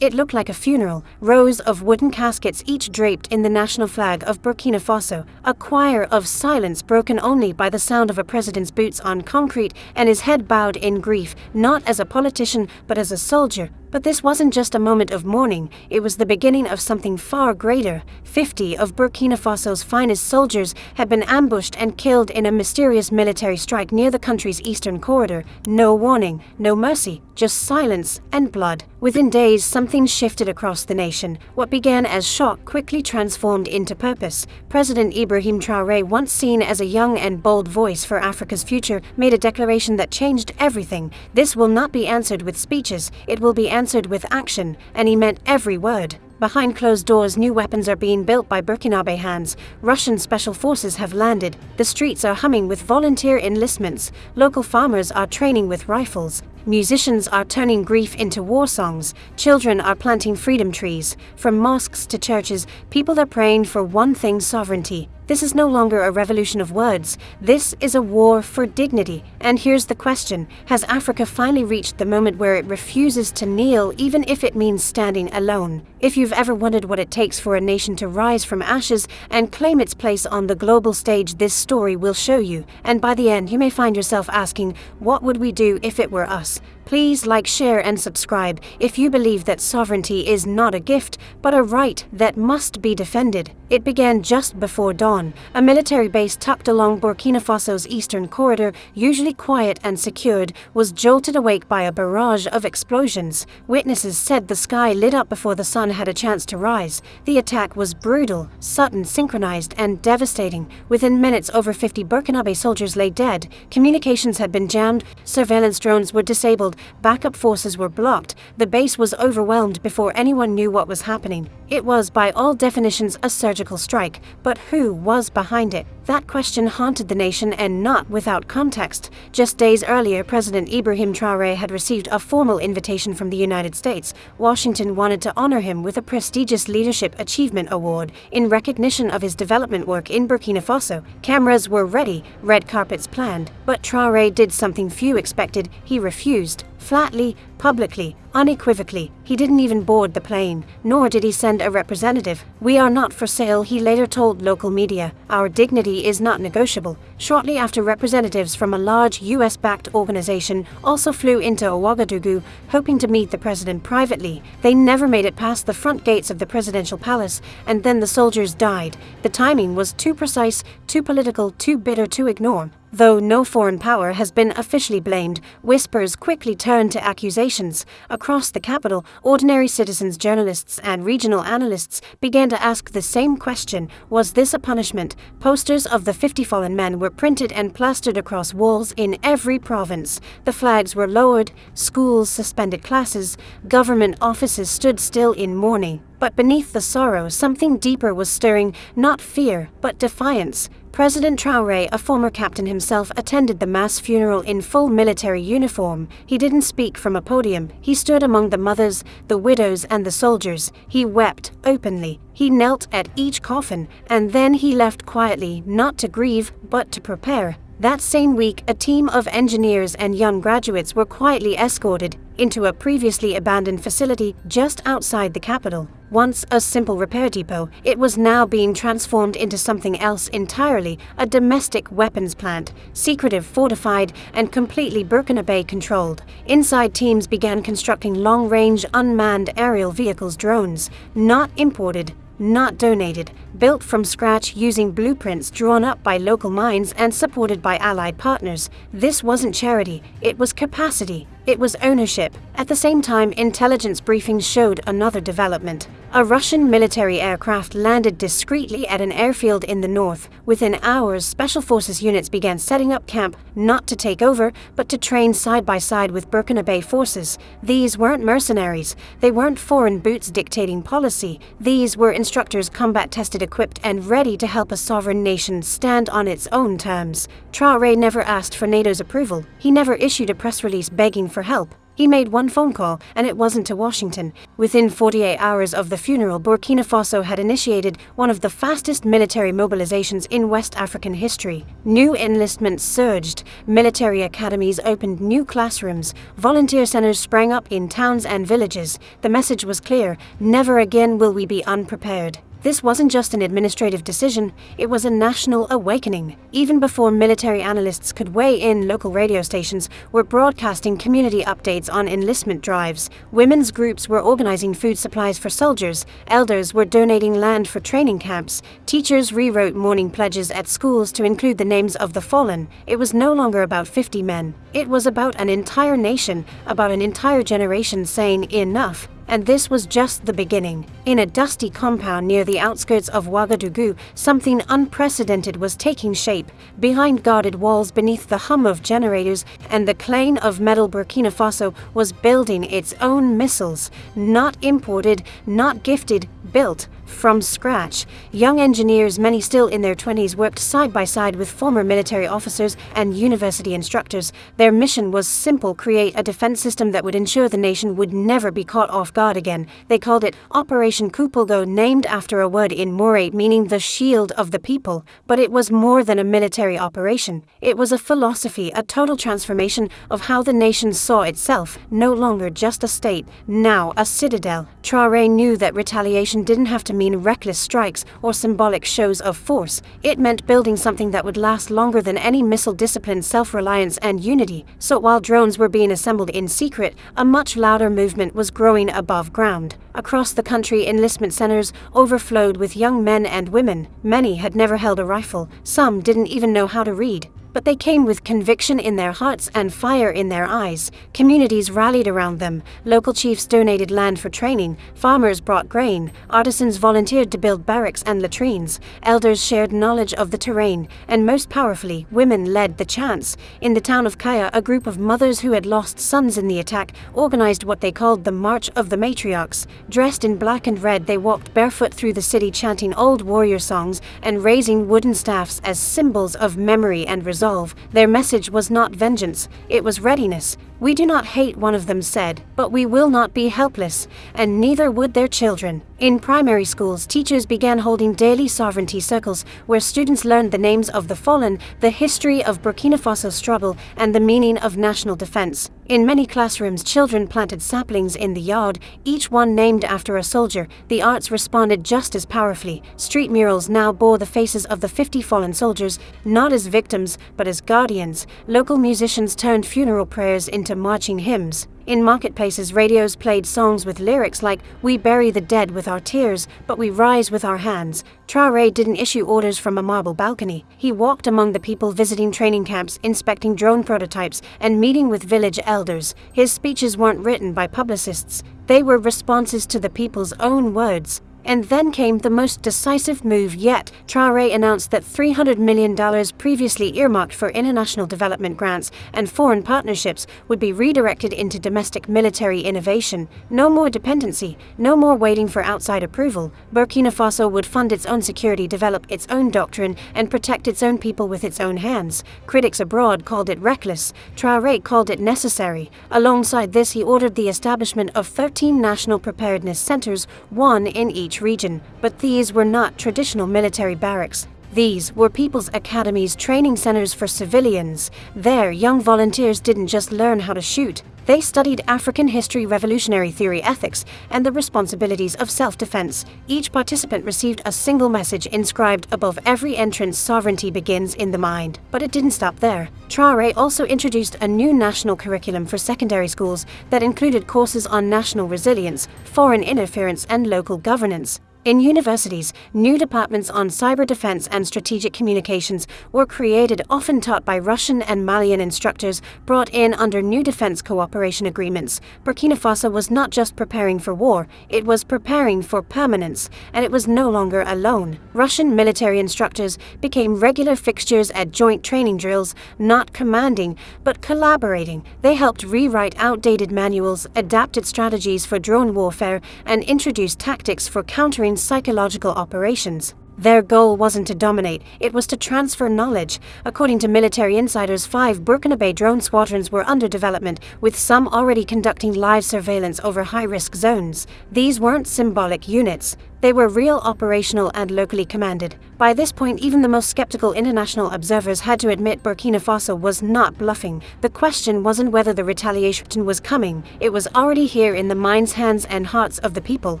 it looked like a funeral. Rows of wooden caskets, each draped in the national flag of Burkina Faso. A choir of silence broken only by the sound of a president's boots on concrete and his head bowed in grief, not as a politician but as a soldier. But this wasn't just a moment of mourning, it was the beginning of something far greater. 50 of Burkina Faso's finest soldiers had been ambushed and killed in a mysterious military strike near the country's eastern corridor. No warning, no mercy, just silence and blood. Within days, something shifted across the nation. What began as shock quickly transformed into purpose. President Ibrahim Traoré, once seen as a young and bold voice for Africa's future, made a declaration that changed everything. This will not be answered with speeches, it will be answered with action, and he meant every word. Behind closed doors, new weapons are being built by Burkinabe hands. Russian special forces have landed. The streets are humming with volunteer enlistments. Local farmers are training with rifles. Musicians are turning grief into war songs. Children are planting freedom trees. From mosques to churches, people are praying for one thing: sovereignty. This is no longer a revolution of words. This is a war for dignity. And here's the question: has Africa finally reached the moment where it refuses to kneel, even if it means standing alone? If you've ever wondered what it takes for a nation to rise from ashes and claim its place on the global stage, this story will show you. And by the end, you may find yourself asking, what would we do if it were us? Please like, share, and subscribe if you believe that sovereignty is not a gift, but a right that must be defended. It began just before dawn. A military base tucked along Burkina Faso's eastern corridor, usually quiet and secured, was jolted awake by a barrage of explosions. Witnesses said the sky lit up before the sun had a chance to rise. The attack was brutal, sudden, synchronized, and devastating. Within minutes, over 50 Burkinabe soldiers lay dead. Communications had been jammed, surveillance drones were disabled, backup forces were blocked. The base was overwhelmed before anyone knew what was happening. It was, by all definitions, a surgical strike, but who was behind it? That question haunted the nation, and not without context. Just days earlier, President Ibrahim Traoré had received a formal invitation from the United States. Washington wanted to honor him with a prestigious Leadership Achievement Award in recognition of his development work in Burkina Faso. Cameras were ready, red carpets planned, but Traoré did something few expected. He refused. Flatly, publicly, unequivocally. He didn't even board the plane, nor did he send a representative. "We are not for sale," he later told local media. "Our dignity is not negotiable." Shortly after, representatives from a large US-backed organization also flew into Ouagadougou, hoping to meet the president privately. They never made it past the front gates of the presidential palace, and then the soldiers died. The timing was too precise, too political, too bitter to ignore. Though no foreign power has been officially blamed, whispers quickly turned to accusations. Across the capital, ordinary citizens, journalists, and regional analysts began to ask the same question: was this a punishment? Posters of the 50 fallen men were printed and plastered across walls in every province. The flags were lowered, schools suspended classes, government offices stood still in mourning. But beneath the sorrow, something deeper was stirring, not fear, but defiance. President Traoré, a former captain himself, attended the mass funeral in full military uniform. He didn't speak from a podium. He stood among the mothers, the widows, and the soldiers. He wept openly. He knelt at each coffin, and then he left quietly, not to grieve, but to prepare. That same week, a team of engineers and young graduates were quietly escorted into a previously abandoned facility just outside the capital. Once a simple repair depot, it was now being transformed into something else entirely: a domestic weapons plant, secretive, fortified, and completely Burkinabe controlled. Inside, teams began constructing long-range unmanned aerial vehicles, drones, not imported, not donated, built from scratch using blueprints drawn up by local minds and supported by allied partners. This wasn't charity, it was capacity. It was ownership. At the same time, intelligence briefings showed another development. A Russian military aircraft landed discreetly at an airfield in the north. Within hours, special forces units began setting up camp, not to take over, but to train side by side with Burkinabe forces. These weren't mercenaries. They weren't foreign boots dictating policy. These were instructors, combat-tested, equipped, and ready to help a sovereign nation stand on its own terms. Traoré never asked for NATO's approval. He never issued a press release begging for help. He made one phone call, and it wasn't to Washington. Within 48 hours of the funeral, Burkina Faso had initiated one of the fastest military mobilizations in West African history. New enlistments surged, military academies opened new classrooms, volunteer centers sprang up in towns and villages. The message was clear: never again will we be unprepared. This wasn't just an administrative decision, it was a national awakening. Even before military analysts could weigh in, local radio stations were broadcasting community updates on enlistment drives. Women's groups were organizing food supplies for soldiers. Elders were donating land for training camps. Teachers rewrote mourning pledges at schools to include the names of the fallen. It was no longer about 50 men. It was about an entire nation, about an entire generation saying enough. And this was just the beginning. In a dusty compound near the outskirts of Ouagadougou, something unprecedented was taking shape. Behind guarded walls, beneath the hum of generators and the clang of metal, Burkina Faso was building its own missiles. Not imported, not gifted, built from scratch. Young engineers, many still in their 20s, worked side by side with former military officers and university instructors. Their mission was simple: create a defense system that would ensure the nation would never be caught off guard again. They called it Operation Kupulgo, named after a word in Mooré meaning the shield of the people. But it was more than a military operation. It was a philosophy, a total transformation of how the nation saw itself. No longer just a state, now a citadel. Traoré knew that retaliation didn't have to mean reckless strikes or symbolic shows of force. It meant building something that would last longer than any missile: discipline, self-reliance, and unity. So while drones were being assembled in secret, a much louder movement was growing above ground. Across the country, enlistment centers overflowed with young men and women. Many had never held a rifle. Some didn't even know how to read. But they came with conviction in their hearts and fire in their eyes. Communities rallied around them. Local chiefs donated land for training. Farmers brought grain. Artisans volunteered to build barracks and latrines. Elders shared knowledge of the terrain. And most powerfully, women led the chants. In the town of Kaya, a group of mothers who had lost sons in the attack organized what they called the March of the Matriarchs. Dressed in black and red, they walked barefoot through the city, chanting old warrior songs and raising wooden staffs as symbols of memory and resolve. Their message was not vengeance, it was readiness. "We do not hate," one of them said, "but we will not be helpless," and neither would their children. In primary schools, teachers began holding daily sovereignty circles where students learned the names of the fallen, the history of Burkina Faso's struggle, and the meaning of national defense. In many classrooms, children planted saplings in the yard, each one named after a soldier. The arts responded just as powerfully. Street murals now bore the faces of the 50 fallen soldiers, not as victims, but as guardians. Local musicians turned funeral prayers into marching hymns. In marketplaces, radios played songs with lyrics like, "We bury the dead with our tears, but we rise with our hands." Traoré didn't issue orders from a marble balcony. He walked among the people, visiting training camps, inspecting drone prototypes, and meeting with village elders. His speeches weren't written by publicists. They were responses to the people's own words. And then came the most decisive move yet. Traoré announced that $300 million previously earmarked for international development grants and foreign partnerships would be redirected into domestic military innovation. No more dependency, no more waiting for outside approval. Burkina Faso would fund its own security, develop its own doctrine, and protect its own people with its own hands. Critics abroad called it reckless. Traoré called it necessary. Alongside this, he ordered the establishment of 13 national preparedness centers, one in each region. But these were not traditional military barracks. These were people's academies, training centers for civilians. There, young volunteers didn't just learn how to shoot. They studied African history, revolutionary theory, ethics, and the responsibilities of self-defense. Each participant received a single message inscribed above every entrance: sovereignty begins in the mind. But it didn't stop there. Traoré also introduced a new national curriculum for secondary schools that included courses on national resilience, foreign interference, and local governance. In universities, new departments on cyber defense and strategic communications were created, often taught by Russian and Malian instructors brought in under new defense cooperation agreements. Burkina Faso was not just preparing for war, it was preparing for permanence, and it was no longer alone. Russian military instructors became regular fixtures at joint training drills, not commanding, but collaborating. They helped rewrite outdated manuals, adapted strategies for drone warfare, and introduced tactics for countering psychological operations. Their goal wasn't to dominate, it was to transfer knowledge. According to military insiders, 5 Burkina drone squadrons were under development, with some already conducting live surveillance over high-risk zones. These weren't symbolic units. They were real, operational, and locally commanded. By this point, even the most skeptical international observers had to admit Burkina Faso was not bluffing. The question wasn't whether the retaliation was coming, it was already here in the minds, hands, and hearts of the people.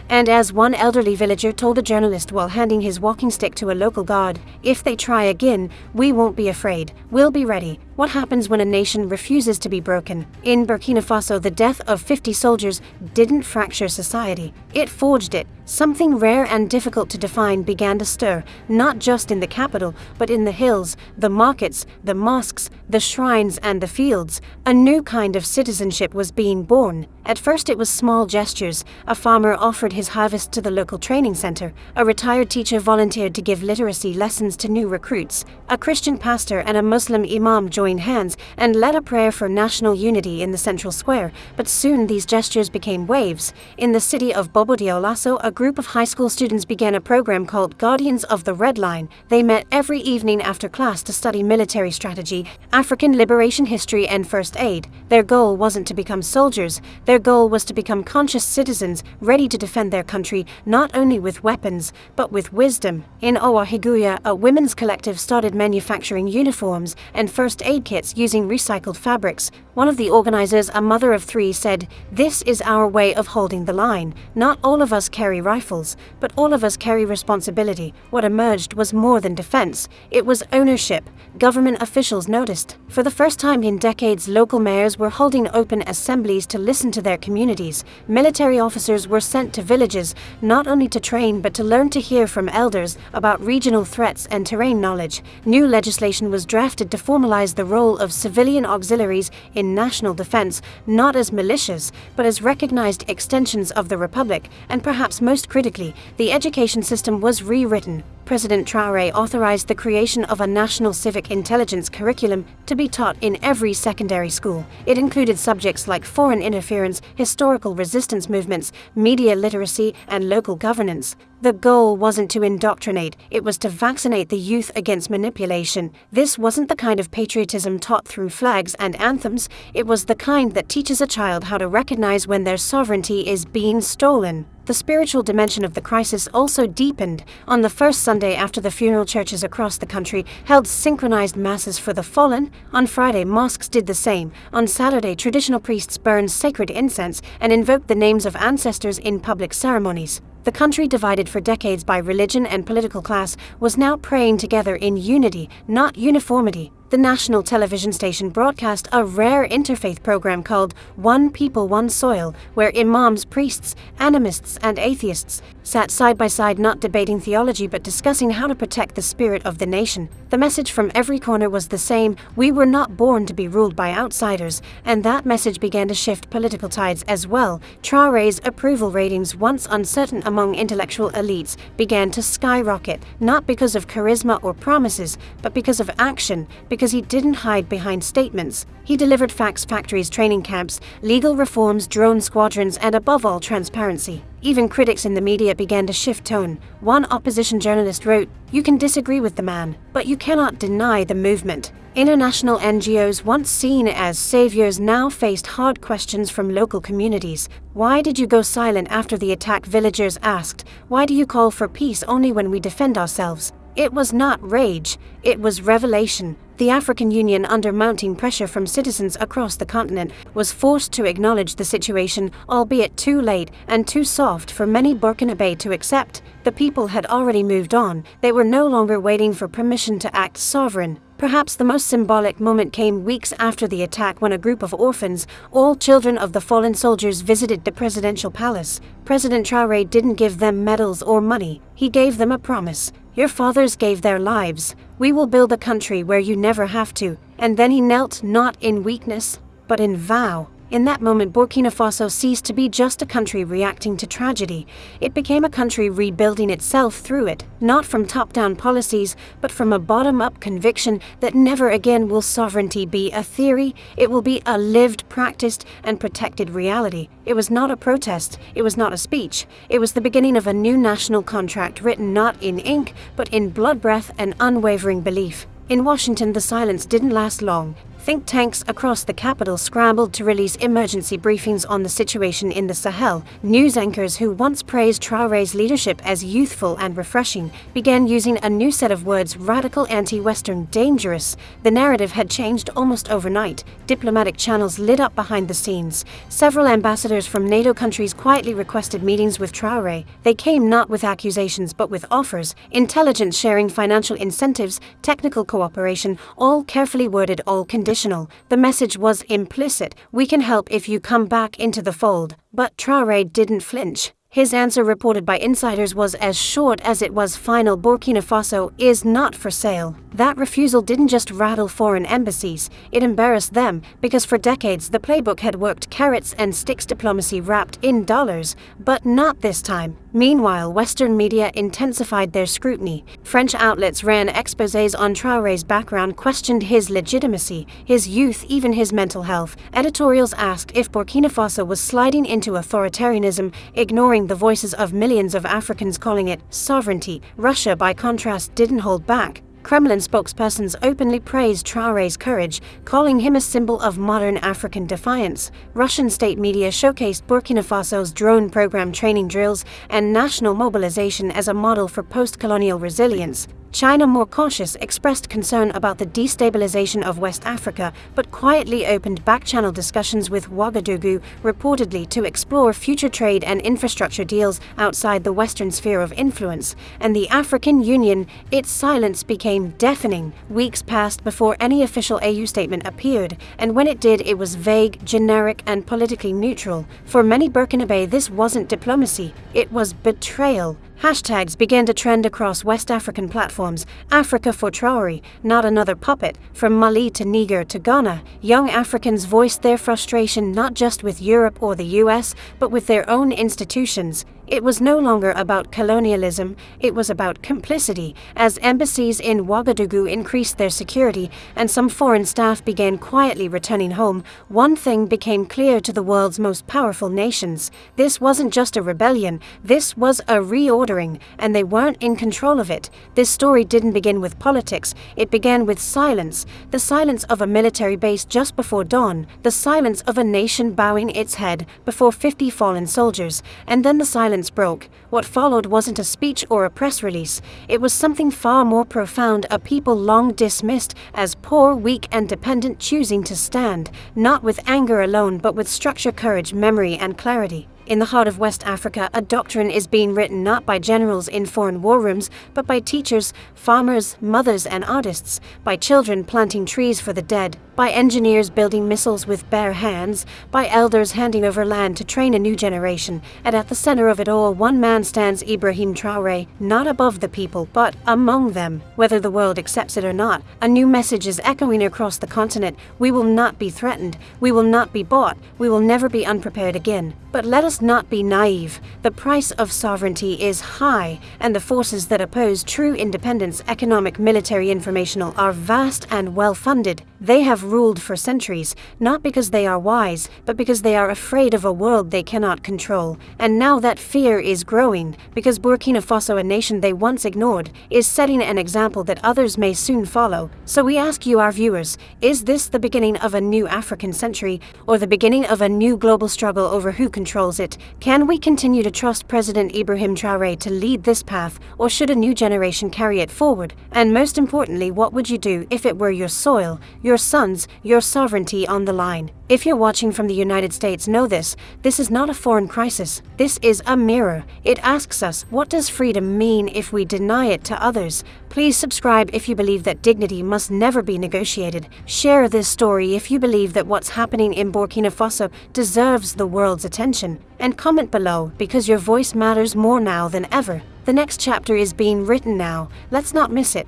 And as one elderly villager told a journalist while handing his walking stick to a local guard, "If they try again, we won't be afraid. We'll be ready." What happens when a nation refuses to be broken? In Burkina Faso, the death of 50 soldiers didn't fracture society. It forged it. Something rare and difficult to define began to stir, not just in the capital, but in the hills, the markets, the mosques, the shrines, and the fields. A new kind of citizenship was being born. At first it was small gestures. A farmer offered his harvest to the local training center. A retired teacher volunteered to give literacy lessons to new recruits. A Christian pastor and a Muslim imam joined hands and led a prayer for national unity in the central square. But soon these gestures became waves. In the city of Bobo Dioulasso, a group of high school students began a program called Guardians of the Red Line. They met every evening after class to study military strategy, African liberation history, and first aid. Their goal wasn't to become soldiers. Their goal was to become conscious citizens, ready to defend their country, not only with weapons, but with wisdom. In Ouahigouya, a women's collective started manufacturing uniforms and first aid kits using recycled fabrics. One of the organizers, a mother of 3, said, "This is our way of holding the line. Not all of us carry rifles, but all of us carry responsibility." What emerged was more than defense. It was ownership. Government officials noticed. For the first time in decades, local mayors were holding open assemblies to listen to their communities. Military officers were sent to villages, not only to train but to learn to hear from elders about regional threats and terrain knowledge. New legislation was drafted to formalize the role of civilian auxiliaries in national defense, not as militias, but as recognized extensions of the republic. And perhaps most critically, the education system was rewritten. President Traoré authorized the creation of a national civic intelligence curriculum to be taught in every secondary school. It included subjects like foreign interference, historical resistance movements, media literacy, and local governance. The goal wasn't to indoctrinate, it was to vaccinate the youth against manipulation. This wasn't the kind of patriotism taught through flags and anthems, it was the kind that teaches a child how to recognize when their sovereignty is being stolen. The spiritual dimension of the crisis also deepened. On the first Sunday after the funeral, churches across the country held synchronized masses for the fallen. On Friday, mosques did the same. On Saturday, traditional priests burned sacred incense and invoked the names of ancestors in public ceremonies. The country, divided for decades by religion and political class, was now praying together in unity, not uniformity. The national television station broadcast a rare interfaith program called One People, One Soil, where imams, priests, animists, and atheists sat side by side, not debating theology but discussing how to protect the spirit of the nation. The message from every corner was the same: we were not born to be ruled by outsiders, and that message began to shift political tides as well. Traoré's approval ratings, once uncertain among intellectual elites, began to skyrocket, not because of charisma or promises, but because of action, because he didn't hide behind statements. He delivered facts: factories, training camps, legal reforms, drone squadrons, and above all, transparency. Even critics in the media began to shift tone. One opposition journalist wrote, "You can disagree with the man, but you cannot deny the movement." International NGOs, once seen as saviors, now faced hard questions from local communities. "Why did you go silent after the attack?" villagers asked. "Why do you call for peace only when we defend ourselves?" It was not rage, it was revelation. The African Union, under mounting pressure from citizens across the continent, was forced to acknowledge the situation, albeit too late and too soft for many Burkinabe to accept. The people had already moved on. They were no longer waiting for permission to act sovereign. Perhaps the most symbolic moment came weeks after the attack, when a group of orphans, all children of the fallen soldiers, visited the presidential palace. President Traoré didn't give them medals or money. He gave them a promise. "Your fathers gave their lives. We will build a country where you never have to." And then he knelt, not in weakness, but in vow. In that moment, Burkina Faso ceased to be just a country reacting to tragedy. It became a country rebuilding itself through it, not from top-down policies, but from a bottom-up conviction that never again will sovereignty be a theory, it will be a lived, practiced, and protected reality. It was not a protest, it was not a speech, it was the beginning of a new national contract written not in ink, but in blood breath and unwavering belief. In Washington, the silence didn't last long. Think tanks across the capital scrambled to release emergency briefings on the situation in the Sahel. News anchors who once praised Traoré's leadership as youthful and refreshing began using a new set of words: radical, anti-Western, dangerous. The narrative had changed almost overnight. Diplomatic channels lit up behind the scenes. Several ambassadors from NATO countries quietly requested meetings with Traoré. They came not with accusations but with offers: intelligence sharing, financial incentives, technical cooperation, all carefully worded, all conditional. The message was implicit: we can help if you come back into the fold. But Traoré didn't flinch. His answer, reported by insiders, was as short as it was final: Burkina Faso is not for sale. That refusal didn't just rattle foreign embassies, it embarrassed them, because for decades the playbook had worked: carrots and sticks diplomacy wrapped in dollars. But not this time. Meanwhile, Western media intensified their scrutiny. French outlets ran exposés on Traoré's background, questioned his legitimacy, his youth, even his mental health. Editorials asked if Burkina Faso was sliding into authoritarianism, ignoring the voices of millions of Africans calling it sovereignty. Russia, by contrast, didn't hold back. Kremlin spokespersons openly praised Traoré's courage, calling him a symbol of modern African defiance. Russian state media showcased Burkina Faso's drone program, training drills, and national mobilization as a model for post-colonial resilience. China, more cautious, expressed concern about the destabilization of West Africa, but quietly opened back-channel discussions with Ouagadougou, reportedly to explore future trade and infrastructure deals outside the Western sphere of influence. And the African Union, its silence became deafening. Weeks passed before any official AU statement appeared, and when it did, it was vague, generic, and politically neutral. For many Burkinabe, this wasn't diplomacy, it was betrayal. Hashtags began to trend across West African platforms: Africa for Traoré, not another puppet. From Mali to Niger to Ghana, young Africans voiced their frustration not just with Europe or the US, but with their own institutions. It was no longer about colonialism, it was about complicity. As embassies in Ouagadougou increased their security and some foreign staff began quietly returning home, one thing became clear to the world's most powerful nations: this wasn't just a rebellion, this was a reordering, and they weren't in control of it. This story didn't begin with politics, it began with silence. The silence of a military base just before dawn, the silence of a nation bowing its head before 50 fallen soldiers, and then the silence broke. What followed wasn't a speech or a press release. It was something far more profound: a people long dismissed as poor, weak, and dependent choosing to stand, not with anger alone, but with structure, courage, memory, and clarity. In the heart of West Africa, a doctrine is being written not by generals in foreign war rooms, but by teachers, farmers, mothers, and artists, by children planting trees for the dead, by engineers building missiles with bare hands, by elders handing over land to train a new generation. And at the center of it all, one man stands: Ibrahim Traoré, not above the people, but among them. Whether the world accepts it or not, a new message is echoing across the continent: we will not be threatened, we will not be bought, we will never be unprepared again. But let us not be naive. The price of sovereignty is high, and the forces that oppose true independence, economic, military, informational, are vast and well-funded. They have ruled for centuries, not because they are wise, but because they are afraid of a world they cannot control. And now that fear is growing, because Burkina Faso, a nation they once ignored, is setting an example that others may soon follow. So we ask you, our viewers, is this the beginning of a new African century, or the beginning of a new global struggle over who controls it? Can we continue to trust President Ibrahim Traoré to lead this path, or should a new generation carry it forward? And most importantly, what would you do if it were your soil, your sons, your sovereignty on the line? If you're watching from the United States, know this is not a foreign crisis. This is a mirror. It asks us, what does freedom mean if we deny it to others? Please subscribe if you believe that dignity must never be negotiated. Share this story if you believe that what's happening in Burkina Faso deserves the world's attention. And comment below, because your voice matters more now than ever. The next chapter is being written now. Let's not miss it.